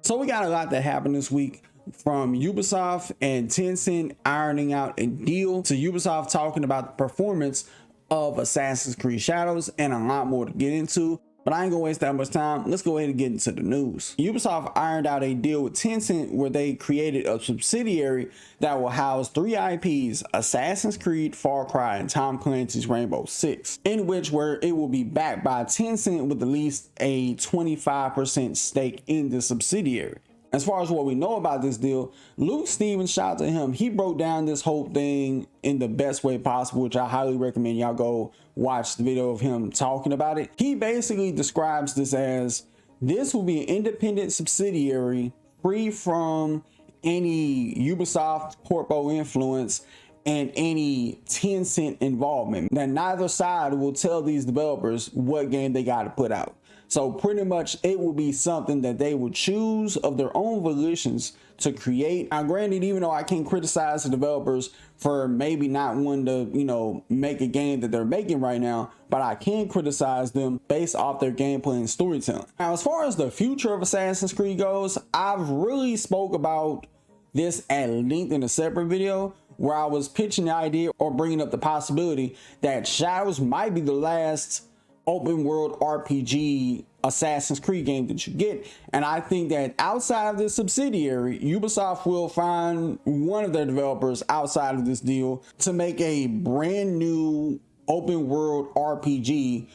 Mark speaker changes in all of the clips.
Speaker 1: So we got a lot that happened this week, from Ubisoft and Tencent ironing out a deal to Ubisoft talking about the performance of Assassin's Creed Shadows, and a lot more to get into. But I ain't gonna waste that much time. Let's go ahead and get into the news. Ubisoft ironed out a deal with Tencent where they created a subsidiary that will house 3 IPs, Assassin's Creed, Far Cry, and Tom Clancy's Rainbow Six, in which where it will be backed by Tencent with at least a 25% stake in the subsidiary. As far as what we know about this deal, Luke Stevens, shout out to him, he broke down this whole thing in the best way possible, which I highly recommend y'all go watch the video of him talking about it. He basically describes this as, this will be an independent subsidiary free from any Ubisoft corpo influence and any Tencent involvement. That neither side will tell these developers what game they got to put out. So pretty much it will be something that they will choose of their own volitions to create. Now granted, even though I can't criticize the developers for maybe not wanting to, make a game that they're making right now, but I can criticize them based off their gameplay and storytelling. Now, as far as the future of Assassin's Creed goes, I've really spoke about this at length in a separate video where I was pitching the idea or bringing up the possibility that Shadows might be the last open world RPG Assassin's Creed game that you get. And I think that outside of this subsidiary, Ubisoft will find one of their developers outside of this deal to make a brand new open world RPG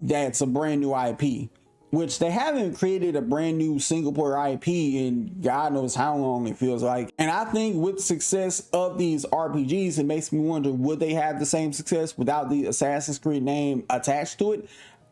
Speaker 1: that's a brand new IP, which they haven't created a brand new single player IP in God knows how long, it feels like. And I think with the success of these RPGs, it makes me wonder, would they have the same success without the Assassin's Creed name attached to it?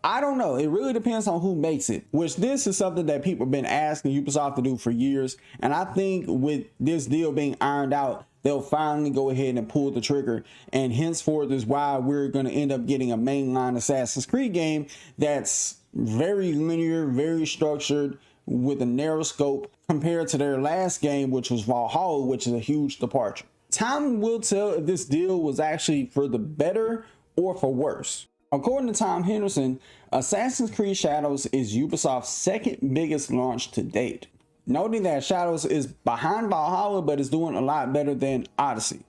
Speaker 1: I don't know. It really depends on who makes it, which this is something that people have been asking Ubisoft to do for years. And I think with this deal being ironed out, they'll finally go ahead and pull the trigger. And henceforth is why we're going to end up getting a mainline Assassin's Creed game that's very linear, very structured, with a narrow scope compared to their last game, which was Valhalla, which is a huge departure. Time will tell if this deal was actually for the better or for worse. According to Tom Henderson, Assassin's Creed Shadows is Ubisoft's second biggest launch to date, noting that Shadows is behind Valhalla but is doing a lot better than Odyssey.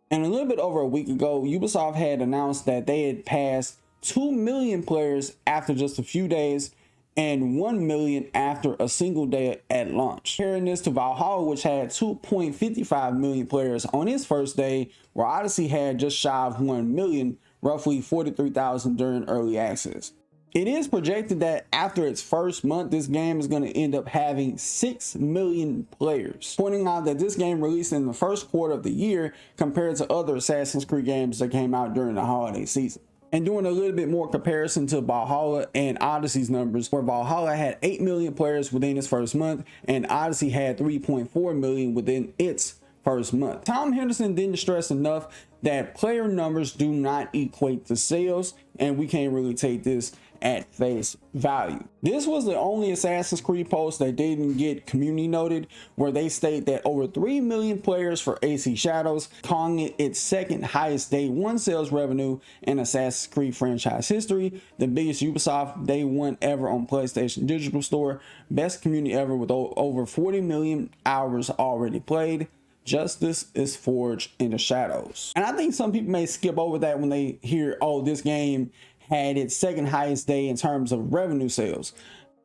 Speaker 1: And a little bit over a week ago, Ubisoft had announced that they had passed 2 million players after just a few days and 1 million after a single day at launch. Comparing this to Valhalla, which had 2.55 million players on its first day, where Odyssey had just shy of 1 million, roughly 43,000 during early access. It is projected that after its first month, this game is going to end up having 6 million players, pointing out that this game released in the first quarter of the year compared to other Assassin's Creed games that came out during the holiday season. And doing a little bit more comparison to Valhalla and Odyssey's numbers, where Valhalla had 8 million players within its first month and Odyssey had 3.4 million within its first month. Tom Henderson didn't stress enough that player numbers do not equate to sales, and we can't really take this at face value. This was the only Assassin's Creed post that didn't get community noted, where they state that over 3 million players for AC Shadows, calling it its second highest day one sales revenue in Assassin's Creed franchise history, the biggest Ubisoft day one ever on PlayStation Digital Store, best community ever with over 40 million hours already played. Justice is forged in the shadows. And I think some people may skip over that when they hear, oh, this game had its second highest day in terms of revenue sales,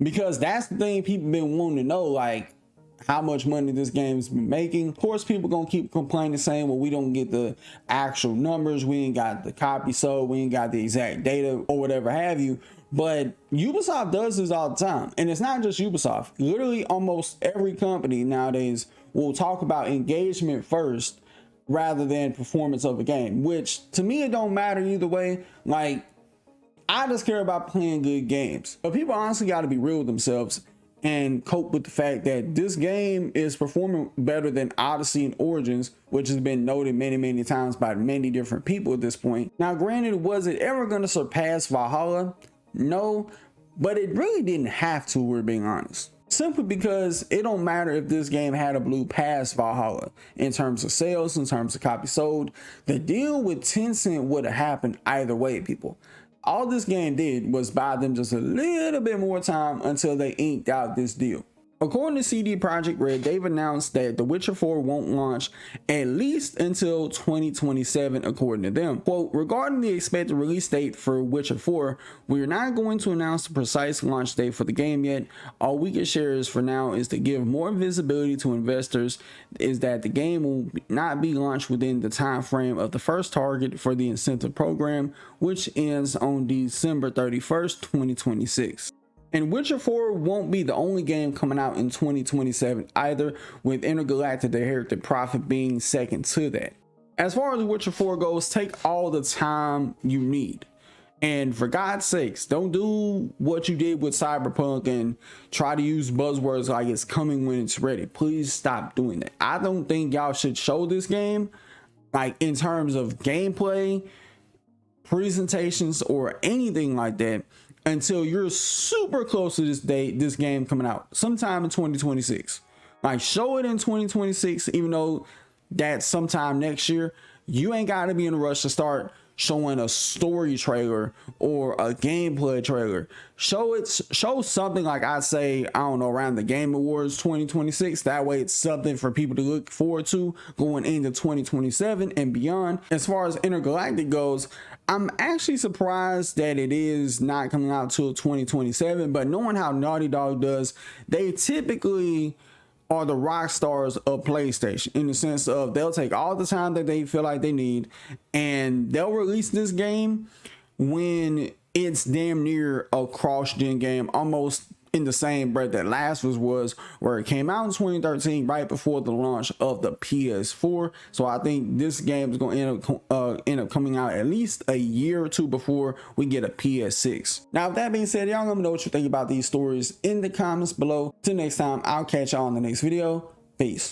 Speaker 1: because that's the thing people been wanting to know, like how much money this game's been making. Of course, people gonna keep complaining, saying, well, we don't get the actual numbers, we ain't got the copy sold, we ain't got the exact data or whatever have you. But Ubisoft does this all the time, and it's not just Ubisoft. Literally almost every company nowadays will talk about engagement first rather than performance of a game, which to me, it don't matter either way. Like, I just care about playing good games. But people honestly got to be real with themselves and cope with the fact that this game is performing better than Odyssey and Origins, which has been noted many times by many different people at this point. Now, granted, was it ever going to surpass Valhalla? No, but it really didn't have to, we're being honest. Simply because it don't matter if this game had a blew past Valhalla in terms of sales, in terms of copies sold. The deal with Tencent would have happened either way, people. All this game did was buy them just a little bit more time until they inked out this deal. According to CD Projekt Red, they've announced that The Witcher 4 won't launch at least until 2027, according to them. Quote, regarding the expected release date for Witcher 4, we're not going to announce the precise launch date for the game yet. All we can share is for now is to give more visibility to investors is that the game will not be launched within the time frame of the first target for the incentive program, which ends on December 31st, 2026. And Witcher 4 won't be the only game coming out in 2027 either, with Intergalactic: The Heretic Prophet being second to that. As far as Witcher 4 goes, take all the time you need. And for God's sakes, don't do what you did with Cyberpunk and try to use buzzwords like it's coming when it's ready. Please stop doing that. I don't think y'all should show this game, like in terms of gameplay, presentations, or anything like that, until you're super close to this date, this game coming out sometime in 2026. Like, show it in 2026, even though that's sometime next year. You ain't got to be in a rush to start showing a story trailer or a gameplay trailer. Show something, like I say, I don't know, around the Game Awards 2026. That way it's something for people to look forward to going into 2027 and beyond. As far as Intergalactic goes, I'm actually surprised that it is not coming out till 2027, but knowing how Naughty Dog does, they typically are the rock stars of PlayStation, in the sense of they'll take all the time that they feel like they need and they'll release this game when it's damn near a cross-gen game, almost in the same breath that Last of Us was, where it came out in 2013 right before the launch of the PS4. So I think this game is going to end up coming out at least a year or two before we get a PS6. Now, with that being said, y'all let me know what you think about these stories in the comments below. Till next time, I'll catch y'all in the next video. Peace.